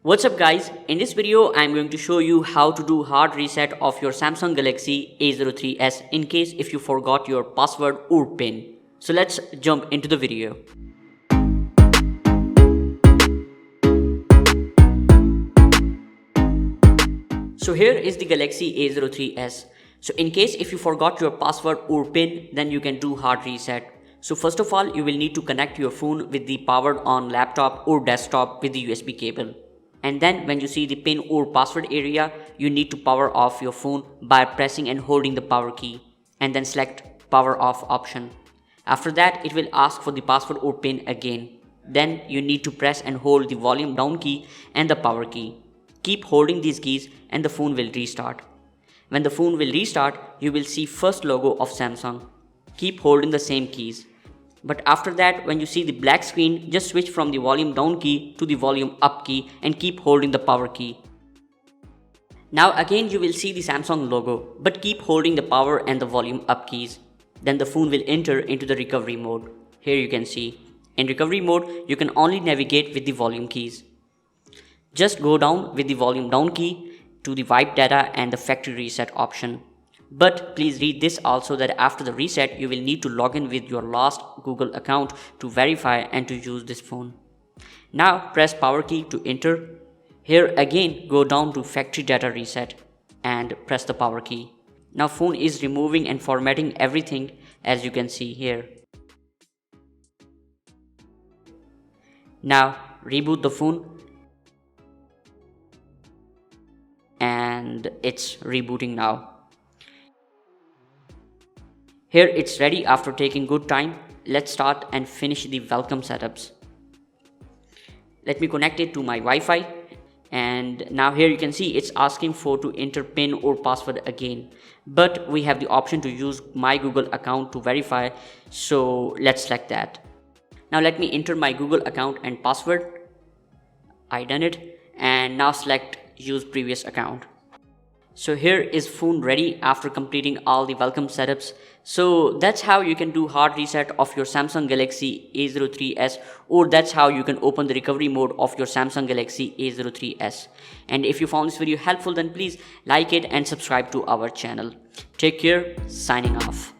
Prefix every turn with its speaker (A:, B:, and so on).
A: What's up guys, in this video I'm going to show you how to do hard reset of your Samsung Galaxy A03s in case if you forgot your password or PIN. So let's jump into the video. So here is the Galaxy A03s. So in case if you forgot your password or PIN, then you can do hard reset. So first of all, you will need to connect your phone with the powered on laptop or desktop with the USB cable. And then when you see the PIN or password area, you need to power off your phone by pressing and holding the power key and then select power off option. After that, it will ask for the password or PIN again. Then you need to press and hold the volume down key and the power key. Keep holding these keys and the phone will restart. When the phone will restart, you will see first logo of Samsung. Keep holding the same keys. But after that, when you see the black screen, just switch from the volume down key to the volume up key and keep holding the power key. Now again you will see the Samsung logo, but keep holding the power and the volume up keys. Then the phone will enter into the recovery mode. Here you can see. In recovery mode, you can only navigate with the volume keys. Just go down with the volume down key to the wipe data and the factory reset option. But please read this also that after the reset, you will need to log in with your last Google account to verify and to use this phone. Now press power key to enter. Here again go down to factory data reset and press the power key. Now phone is removing and formatting everything as you can see here. Now reboot the phone and it's rebooting now. Here it's ready after taking good time. Let's start and finish the welcome setups. Let me connect it to my Wi-Fi and now here you can see it's asking for to enter PIN or password again. But we have the option to use my Google account to verify, so let's select that. Now let me enter my Google account and password. I done it and now select use previous account. So here is phone ready after completing all the welcome setups. So that's how you can do hard reset of your Samsung Galaxy A03s, or that's how you can open the recovery mode of your Samsung Galaxy A03s. And if you found this video helpful, then please like it and subscribe to our channel. Take care, signing off.